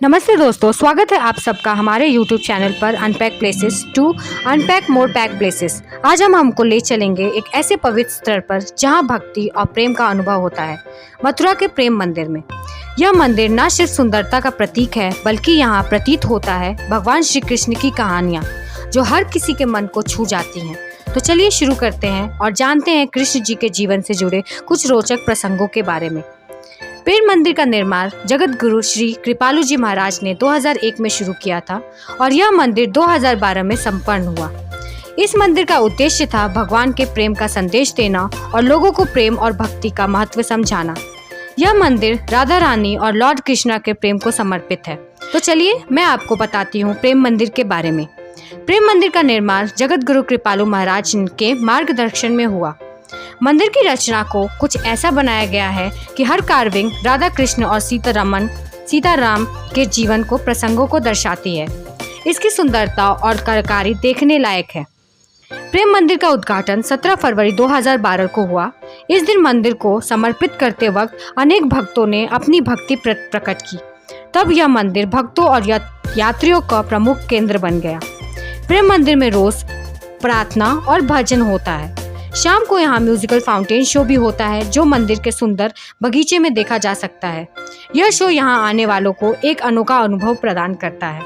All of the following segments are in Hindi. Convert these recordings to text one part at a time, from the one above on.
नमस्ते दोस्तों, स्वागत है आप सबका हमारे YouTube चैनल पर unpack places to unpack more pack places. आज हम हमको ले चलेंगे एक ऐसे पवित्र स्थल पर जहां भक्ति और प्रेम का अनुभव होता है, मथुरा के प्रेम मंदिर में। यह मंदिर न सिर्फ सुंदरता का प्रतीक है बल्कि यहाँ प्रतीत होता है भगवान श्री कृष्ण की कहानियाँ जो हर किसी के मन को छू जाती हैं। तो चलिए शुरू करते हैं और जानते हैं कृष्ण जी के जीवन से जुड़े कुछ रोचक प्रसंगों के बारे में। प्रेम मंदिर का निर्माण जगत गुरु श्री कृपालु जी महाराज ने 2001 में शुरू किया था और यह मंदिर 2012 में संपन्न हुआ। इस मंदिर का उद्देश्य था भगवान के प्रेम का संदेश देना और लोगों को प्रेम और भक्ति का महत्व समझाना। यह मंदिर राधा रानी और लॉर्ड कृष्णा के प्रेम को समर्पित है। तो चलिए मैं आपको बताती हूँ प्रेम मंदिर के बारे में। प्रेम मंदिर का निर्माण जगत गुरु कृपालु महाराज के मार्गदर्शन में हुआ। मंदिर की रचना को कुछ ऐसा बनाया गया है कि हर कार्विंग राधा कृष्ण और सीताराम के जीवन को प्रसंगों को दर्शाती है। इसकी सुंदरता और कलाकारी देखने लायक है। प्रेम मंदिर का उद्घाटन 17 फरवरी 2012 को हुआ। इस दिन मंदिर को समर्पित करते वक्त अनेक भक्तों ने अपनी भक्ति प्रकट की। तब यह मंदिर भक्तों और यात्रियों का प्रमुख केंद्र बन गया। प्रेम मंदिर में रोज प्रार्थना और भजन होता है। शाम को यहाँ म्यूजिकल फाउंटेन शो भी होता है जो मंदिर के सुंदर बगीचे में देखा जा सकता है। यह शो यहाँ आने वालों को एक अनोखा अनुभव प्रदान करता है।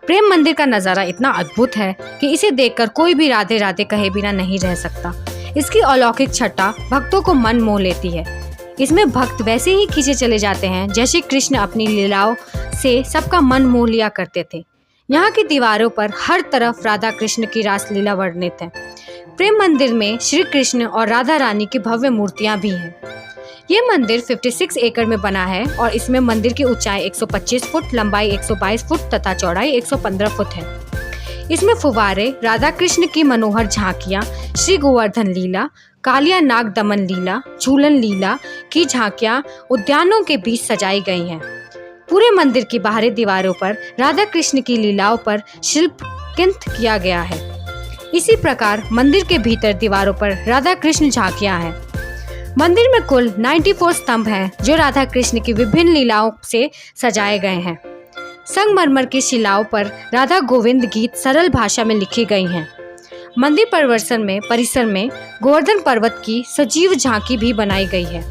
प्रेम मंदिर का नज़ारा इतना अद्भुत है कि इसे देखकर कोई भी राधे राधे कहे बिना नहीं रह सकता। इसकी अलौकिक छटा भक्तों को मन मोह लेती है। इसमें भक्त वैसे ही खींचे चले जाते हैं जैसे कृष्ण अपनी लीलाओं से सबका मन मोह लिया करते थे। यहाँ की दीवारों पर हर तरफ राधा कृष्ण की रासलीला वर्णित है। प्रेम मंदिर में श्री कृष्ण और राधा रानी की भव्य मूर्तियां भी हैं। ये मंदिर 56 एकड़ में बना है और इसमें मंदिर की ऊंचाई 125 फुट, लंबाई 122 फुट तथा चौड़ाई 115 फुट है। इसमें फुवारे, राधा कृष्ण की मनोहर झांकियां, श्री गोवर्धन लीला, कालिया नाग दमन लीला, झूलन लीला की झांकियां उद्यानों के बीच सजाई गई हैं। पूरे मंदिर की बाहरी दीवारों पर राधा कृष्ण की लीलाओं पर शिल्पकिंत किया गया है। इसी प्रकार मंदिर के भीतर दीवारों पर राधा कृष्ण झांकियां हैं। मंदिर में कुल 94 स्तंभ हैं जो राधा कृष्ण की विभिन्न लीलाओं से सजाए गए हैं। संगमरमर की शिलाओं पर राधा गोविंद गीत सरल भाषा में लिखी गई हैं। मंदिर परिसर में गोवर्धन पर्वत की सजीव झांकी भी बनाई गई है।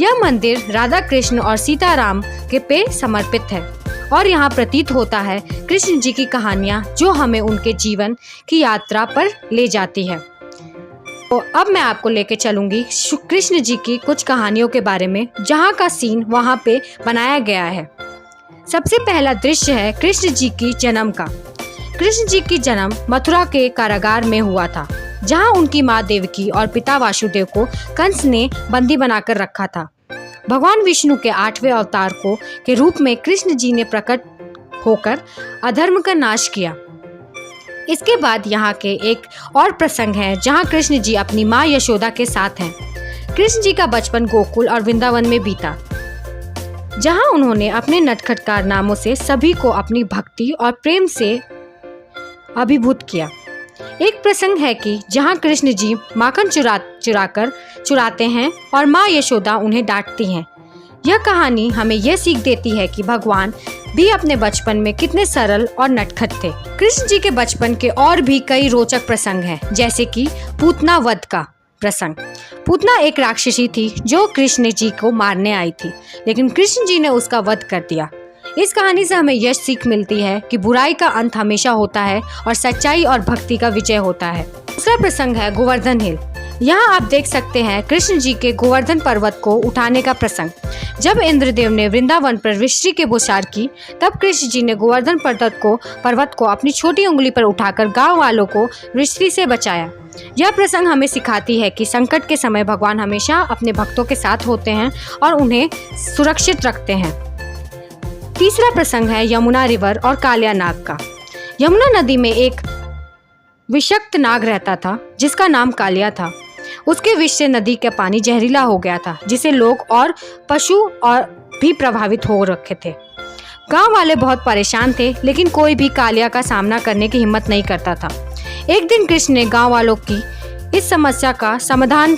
यह मंदिर राधा कृष्ण और सीताराम के पे समर्पित है और यहाँ प्रतीत होता है कृष्ण जी की कहानियाँ जो हमें उनके जीवन की यात्रा पर ले जाती है। तो अब मैं आपको लेके चलूंगी कृष्ण जी की कुछ कहानियों के बारे में जहाँ का सीन वहाँ पे बनाया गया है। सबसे पहला दृश्य है कृष्ण जी की जन्म का। कृष्ण जी की जन्म मथुरा के कारागार में हुआ था जहाँ उनकी माँ देवकी और पिता वासुदेव को कंस ने बंदी बनाकर रखा था। भगवान विष्णु के 8वें अवतार के रूप में कृष्ण जी ने प्रकट होकर अधर्म का नाश किया। इसके बाद यहाँ के एक और प्रसंग है जहाँ कृष्ण जी अपनी माँ यशोदा के साथ हैं। कृष्ण जी का बचपन गोकुल और वृंदावन में बीता जहाँ उन्होंने अपने नटखट कारनामों से सभी को अपनी भक्ति और प्रेम से अभिभूत किया। एक प्रसंग है कि जहाँ कृष्ण जी माखन चुराते हैं और माँ यशोदा उन्हें डांटती हैं। यह कहानी हमें यह सीख देती है कि भगवान भी अपने बचपन में कितने सरल और नटखट थे। कृष्ण जी के बचपन के और भी कई रोचक प्रसंग हैं, जैसे कि पूतना वध का प्रसंग। पूतना एक राक्षसी थी जो कृष्ण जी को मारने आई थी, लेकिन कृष्ण जी ने उसका वध कर दिया। इस कहानी से हमें यह सीख मिलती है कि बुराई का अंत हमेशा होता है और सच्चाई और भक्ति का विजय होता है। दूसरा प्रसंग है गोवर्धन हिल। यहाँ आप देख सकते हैं कृष्ण जी के गोवर्धन पर्वत को उठाने का प्रसंग। जब इंद्रदेव ने वृंदावन पर विष्टि के बौछार की, तब कृष्ण जी ने गोवर्धन पर्वत को अपनी छोटी उंगली पर उठाकर गांव वालों को विष्टि से बचाया। यह प्रसंग हमें सिखाती है कि संकट के समय भगवान हमेशा अपने भक्तों के साथ होते हैं और उन्हें सुरक्षित रखते हैं। तीसरा प्रसंग है यमुना रिवर और कालिया नाग का। यमुना नदी में एक विषक्त नाग रहता था जिसका नाम कालिया था। उसके विष से नदी का पानी जहरीला हो गया था जिसे लोग और पशु और भी प्रभावित हो रखे थे। गांव वाले बहुत परेशान थे लेकिन कोई भी कालिया का सामना करने की हिम्मत नहीं करता था। एक दिन कृष्ण ने गांव वालों की इस समस्या का समाधान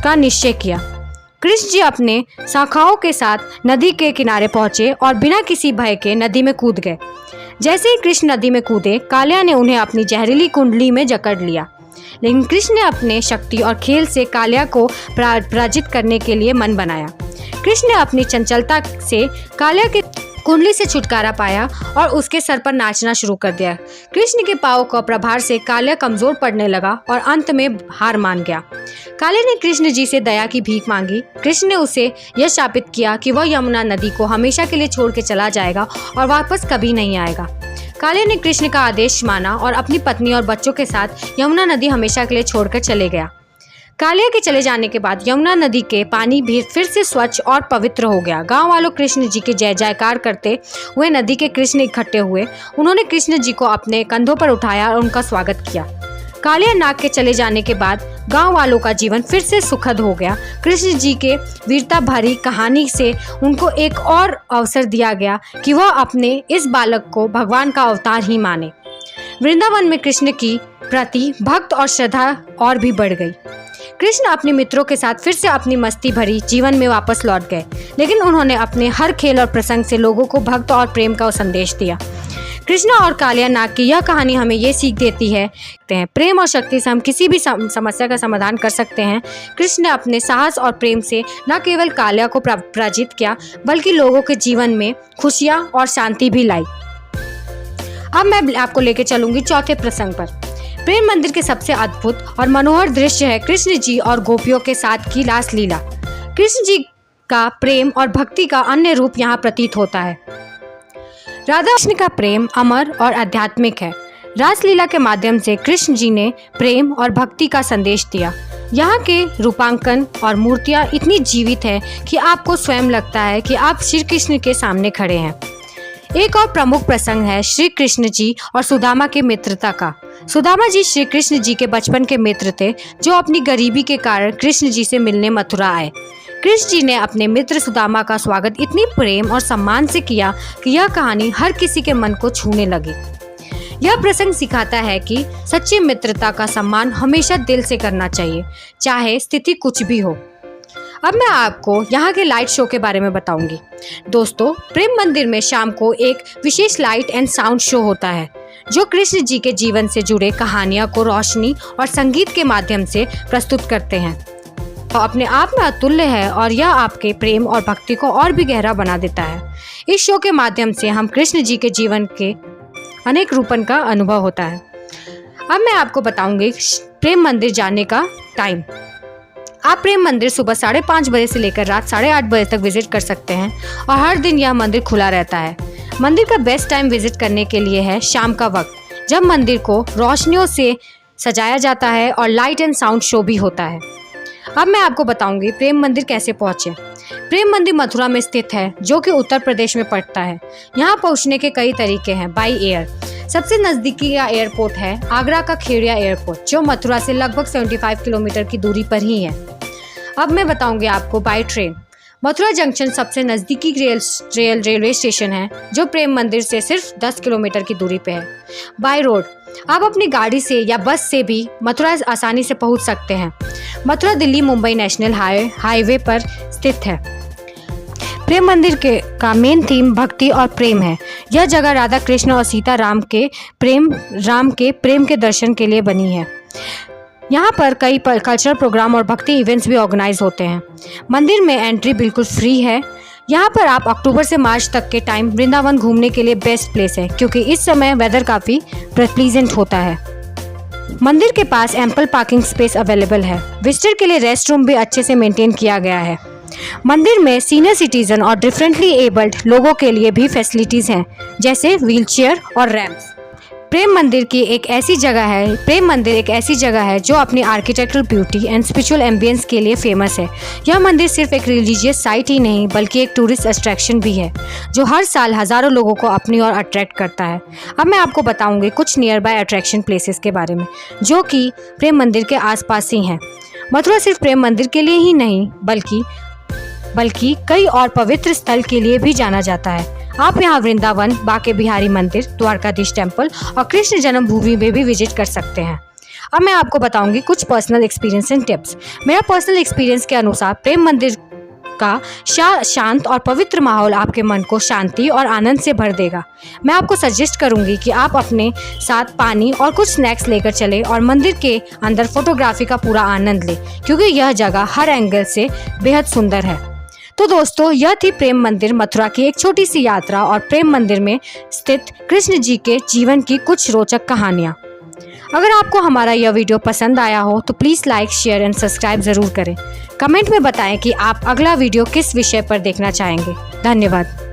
का निश्चय किया। कृष्ण जी अपने शाखाओं के साथ नदी के किनारे पहुंचे और बिना किसी भय के नदी में कूद गए। जैसे ही कृष्ण नदी में कूदे, कालिया ने उन्हें अपनी जहरीली कुंडली में जकड़ लिया। लेकिन कृष्ण ने अपने शक्ति और खेल से कालिया को पराजित करने के लिए मन बनाया। कृष्ण ने अपनी चंचलता से कालिया के कुंडली से छुटकारा पाया और उसके सर पर नाचना शुरू कर दिया। कृष्ण के पाँव के प्रभार से कालिया कमजोर पड़ने लगा और अंत में हार मान गया। कालिया ने कृष्ण जी से दया की भीख मांगी। कृष्ण ने उसे यह शापित किया कि वह यमुना नदी को हमेशा के लिए छोड़ के चला जाएगा और वापस कभी नहीं आएगा। कालिया ने कृष्ण का आदेश माना और अपनी पत्नी और बच्चों के साथ यमुना नदी हमेशा के लिए छोड़कर चले गया। कालिया के चले जाने के बाद यमुना नदी के पानी भी फिर से स्वच्छ और पवित्र हो गया। गांव वालों कृष्ण जी के जय जयकार करते हुए नदी के कृष्ण इकट्ठे हुए। उन्होंने कृष्ण जी को अपने कंधों पर उठाया और उनका स्वागत किया। कालिया नाग के चले जाने के बाद गांव वालों का जीवन फिर से सुखद हो गया। कृष्ण जी के वीरता भरी कहानी से उनको एक और अवसर दिया गया कि वह अपने इस बालक को भगवान का अवतार ही माने। वृंदावन में कृष्ण की प्रति भक्त और श्रद्धा और भी बढ़ गई। कृष्ण अपने मित्रों के साथ फिर से अपनी मस्ती भरी जीवन में वापस लौट गए, लेकिन उन्होंने अपने हर खेल और प्रसंग से लोगों को भक्त और प्रेम का संदेश दिया। कृष्ण और कालिया नाग की यह कहानी हमें ये सीख देती है प्रेम और शक्ति से हम किसी भी समस्या का समाधान कर सकते हैं। कृष्ण ने अपने साहस और प्रेम से न केवल कालिया को पराजित किया, बल्कि लोगों के जीवन में खुशियाँ और शांति भी लाई। अब मैं आपको लेके चलूंगी चौथे प्रसंग पर। प्रेम मंदिर के सबसे अद्भुत और मनोहर दृश्य है कृष्ण जी और गोपियों के साथ की रास लीला। कृष्ण जी का प्रेम और भक्ति का अन्य रूप यहाँ प्रतीत होता है। राधा कृष्ण का प्रेम अमर और आध्यात्मिक है। रासलीला के माध्यम से कृष्ण जी ने प्रेम और भक्ति का संदेश दिया। यहाँ के रूपांकन और मूर्तियाँ इतनी जीवित है कि आपको स्वयं लगता है कि आप श्री कृष्ण के सामने खड़े हैं। एक और प्रमुख प्रसंग है श्री कृष्ण जी और सुदामा के मित्रता का। सुदामा जी श्री कृष्ण जी के बचपन के मित्र थे, जो अपनी गरीबी के कारण कृष्ण जी से मिलने मथुरा आए। कृष्ण जी ने अपने मित्र सुदामा का स्वागत इतनी प्रेम और सम्मान से किया कि यह कहानी हर किसी के मन को छूने लगी। यह प्रसंग सिखाता है कि सच्ची मित्रता का सम्मान हमेशा दिल से करना चाहिए, चाहे स्थिति कुछ भी हो। अब मैं आपको यहाँ के लाइट शो के बारे में बताऊंगी। दोस्तों, प्रेम मंदिर में शाम को एक विशेष लाइट एंड साउंड शो होता है, जो कृष्ण जी के जीवन से जुड़े कहानियों को रोशनी और संगीत के माध्यम से प्रस्तुत करते हैं। अपने आप में अतुल्य है और यह आपके प्रेम और भक्ति को और भी गहरा बना देता है। इस शो के माध्यम से हम कृष्ण जी के जीवन के अनेक रूपन का अनुभव होता है। अब मैं आपको बताऊंगी प्रेम मंदिर जाने का टाइम। आप प्रेम मंदिर सुबह 5:30 बजे से लेकर रात 8:30 बजे तक विजिट कर सकते हैं और हर दिन यह मंदिर खुला रहता है। मंदिर का बेस्ट टाइम विजिट करने के लिए है शाम का वक्त, जब मंदिर को रोशनियों से सजाया जाता है और लाइट एंड साउंड शो भी होता है। अब मैं आपको बताऊंगी प्रेम मंदिर कैसे पहुंचे। प्रेम मंदिर मथुरा में स्थित है, जो कि उत्तर प्रदेश में पड़ता है। यहाँ पहुंचने के कई तरीके हैं। बाई एयर सबसे नज़दीकी का एयरपोर्ट है आगरा का खेड़िया एयरपोर्ट, जो मथुरा से लगभग 75 किलोमीटर की दूरी पर ही है। अब मैं बताऊंगी आपको बाई ट्रेन। मथुरा जंक्शन सबसे नज़दीकी रेलवे स्टेशन है, जो प्रेम मंदिर से सिर्फ 10 किलोमीटर की दूरी पे है। बाय रोड आप अपनी गाड़ी से या बस से भी मथुरा आसानी से पहुंच सकते हैं। मथुरा दिल्ली मुंबई नेशनल हाईवे पर स्थित है। प्रेम मंदिर का मेन थीम भक्ति और प्रेम है। यह जगह राधा कृष्ण और सीता राम के प्रेम के दर्शन के लिए बनी है। यहाँ पर कई कल्चरल प्रोग्राम और भक्ति इवेंट्स भी ऑर्गेनाइज होते हैं। मंदिर में एंट्री बिल्कुल फ्री है। यहाँ पर आप अक्टूबर से मार्च तक के टाइम वृंदावन घूमने के लिए बेस्ट प्लेस है, क्योंकि इस समय वेदर काफ़ी प्लीजेंट होता है। मंदिर के पास एम्पल पार्किंग स्पेस अवेलेबल है। विजिटर के लिए रेस्ट रूम भी अच्छे से मेंटेन किया गया है। मंदिर में सीनियर सिटीजन और डिफरेंटली एबल्ड लोगों के लिए भी फैसिलिटीज़ हैं, जैसे व्हीलचेयर और रैंप्स। प्रेम मंदिर एक ऐसी जगह है जो अपनी architectural beauty and spiritual ambience के लिए फेमस है। यह मंदिर सिर्फ एक रिलीजियस साइट ही नहीं, बल्कि एक टूरिस्ट अट्रैक्शन भी है, जो हर साल हज़ारों लोगों को अपनी ओर अट्रैक्ट करता है। अब मैं आपको बताऊंगी कुछ नियर बाय अट्रैक्शन प्लेसेस के बारे में, जो कि प्रेम मंदिर के आसपास ही हैं। मथुरा सिर्फ प्रेम मंदिर के लिए ही नहीं, बल्कि कई और पवित्र स्थल के लिए भी जाना जाता है। आप यहाँ वृंदावन, बांके बिहारी मंदिर, द्वारकाधीश टेम्पल और कृष्ण जन्मभूमि में भी विजिट कर सकते हैं। अब मैं आपको बताऊंगी कुछ पर्सनल एक्सपीरियंस एंड टिप्स। मेरा पर्सनल एक्सपीरियंस के अनुसार प्रेम मंदिर का शांत और पवित्र माहौल आपके मन को शांति और आनंद से भर देगा। मैं आपको सजेस्ट करूंगी कि आप अपने साथ पानी और कुछ स्नैक्स लेकर चलें और मंदिर के अंदर फोटोग्राफी का पूरा आनंद लें, क्योंकि यह जगह हर एंगल से बेहद सुंदर है। तो दोस्तों, यह थी प्रेम मंदिर मथुरा की एक छोटी सी यात्रा और प्रेम मंदिर में स्थित कृष्ण जी के जीवन की कुछ रोचक कहानियाँ। अगर आपको हमारा यह वीडियो पसंद आया हो तो please like, share and subscribe ज़रूर करें। कमेंट में बताएं कि आप अगला वीडियो किस विषय पर देखना चाहेंगे। धन्यवाद।